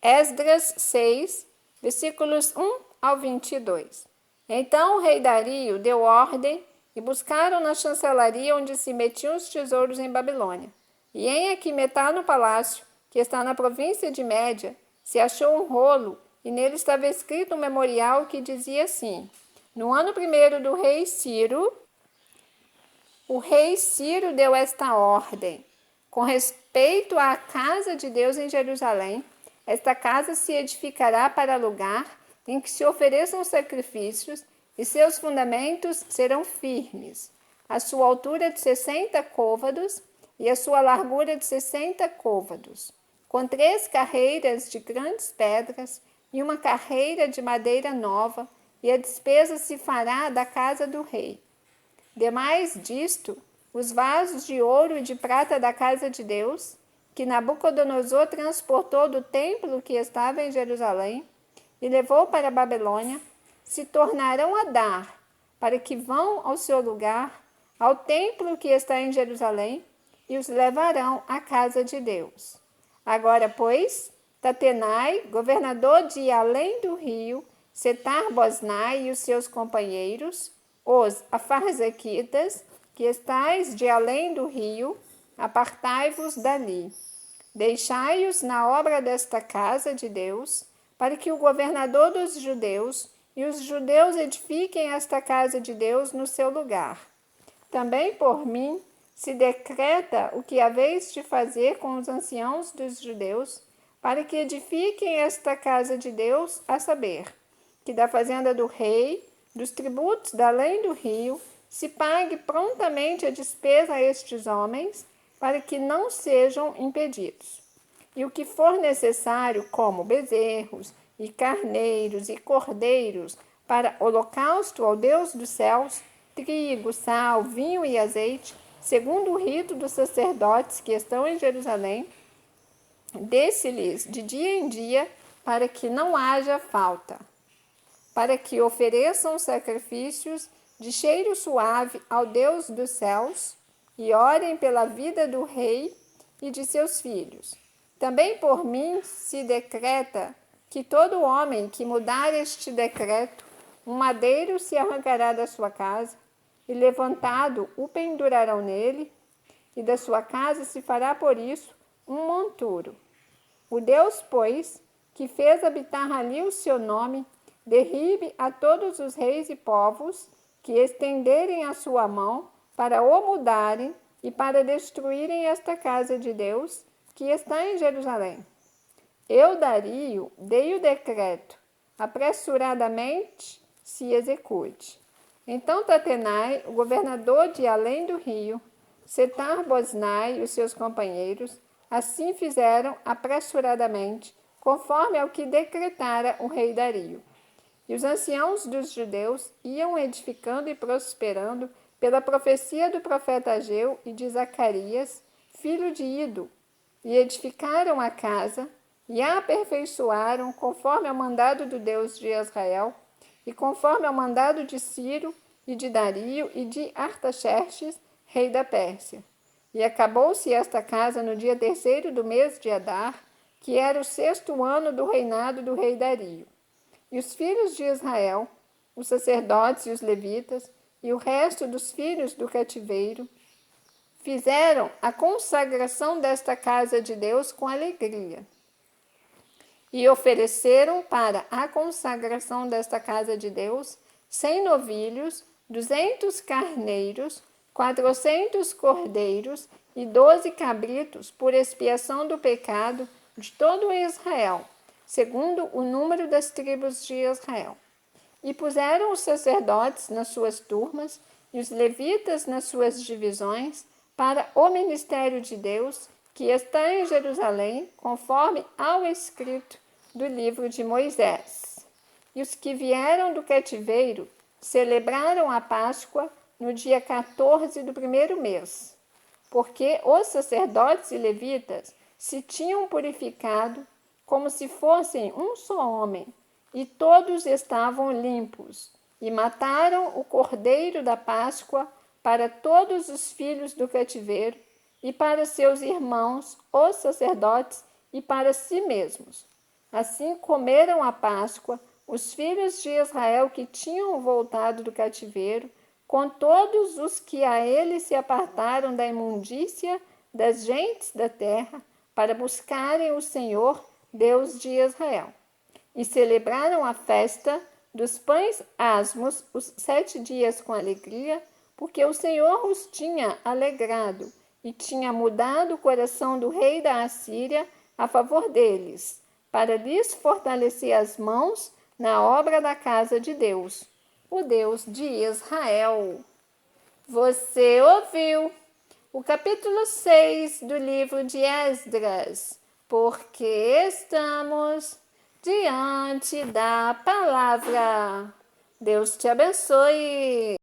Esdras 6, versículos 1 ao 22. Então o rei Dario deu ordem e buscaram na chancelaria onde se metiam os tesouros em Babilônia. E em Equimetá, no palácio, que está na província de Média, se achou um rolo, e nele estava escrito um memorial que dizia assim: no ano primeiro do rei Ciro, o rei Ciro deu esta ordem: com respeito à casa de Deus em Jerusalém, esta casa se edificará para lugar em que se ofereçam sacrifícios, e seus fundamentos serão firmes. A sua altura é de 60 côvados e a sua largura de 60 côvados, com 3 carreiras de grandes pedras e uma carreira de madeira nova, e a despesa se fará da casa do rei. Demais disto, os vasos de ouro e de prata da casa de Deus, que Nabucodonosor transportou do templo que estava em Jerusalém e levou para a Babilônia, se tornarão a dar, para que vão ao seu lugar, ao templo que está em Jerusalém, e os levarão à casa de Deus. Agora, pois, Tatenai, governador de além do rio, Setar-Boznai e os seus companheiros, os afarzequitas, que estais de além do rio, apartai-vos dali. Deixai-os na obra desta casa de Deus, para que o governador dos judeus e os judeus edifiquem esta casa de Deus no seu lugar. Também por mim se decreta o que haveis de fazer com os anciãos dos judeus, para que edifiquem esta casa de Deus, a saber, que da fazenda do rei, dos tributos da além do rio, se pague prontamente a despesa a estes homens, para que não sejam impedidos. E o que for necessário, como bezerros, e carneiros, e cordeiros, para holocausto ao Deus dos céus, trigo, sal, vinho e azeite, segundo o rito dos sacerdotes que estão em Jerusalém, dê-se-lhes de dia em dia, para que não haja falta, para que ofereçam sacrifícios de cheiro suave ao Deus dos céus e orem pela vida do rei e de seus filhos. Também por mim se decreta que todo homem que mudar este decreto, um madeiro se arrancará da sua casa, e levantado o pendurarão nele, e da sua casa se fará por isso um monturo. O Deus, pois, que fez habitar ali o seu nome, derribe a todos os reis e povos que estenderem a sua mão para o mudarem e para destruírem esta casa de Deus que está em Jerusalém. Eu, Dario, dei o decreto, apressuradamente se execute. Então Tatenai, o governador de além do rio, Setar-Boznai e os seus companheiros, assim fizeram apressuradamente, conforme ao que decretara o rei Dario. E os anciãos dos judeus iam edificando e prosperando pela profecia do profeta Ageu e de Zacarias, filho de Ido, e edificaram a casa e a aperfeiçoaram conforme ao mandado do Deus de Israel e conforme ao mandado de Ciro e de Dario e de Artaxerxes, rei da Pérsia. E acabou-se esta casa no dia 3º do mês de Adar, que era o 6º ano do reinado do rei Dario. E os filhos de Israel, os sacerdotes e os levitas, e o resto dos filhos do cativeiro, fizeram a consagração desta casa de Deus com alegria. E ofereceram para a consagração desta casa de Deus 100 novilhos, 200 carneiros, 400 cordeiros e 12 cabritos por expiação do pecado de todo Israel, segundo o número das tribos de Israel. E puseram os sacerdotes nas suas turmas e os levitas nas suas divisões para o ministério de Deus, que está em Jerusalém, conforme ao escrito do livro de Moisés. E os que vieram do cativeiro celebraram a Páscoa no dia 14 do 1º mês, porque os sacerdotes e levitas se tinham purificado como se fossem um só homem, e todos estavam limpos, e mataram o cordeiro da Páscoa para todos os filhos do cativeiro, e para seus irmãos, os sacerdotes, e para si mesmos. Assim comeram a Páscoa os filhos de Israel que tinham voltado do cativeiro, com todos os que a ele se apartaram da imundícia das gentes da terra, para buscarem o Senhor, Deus de Israel. E celebraram a festa dos pães asmos os 7 dias com alegria, porque o Senhor os tinha alegrado e tinha mudado o coração do rei da Assíria a favor deles, para lhes fortalecer as mãos na obra da casa de Deus, o Deus de Israel. Você ouviu o capítulo 6 do livro de Esdras, porque estamos diante da palavra. Deus te abençoe.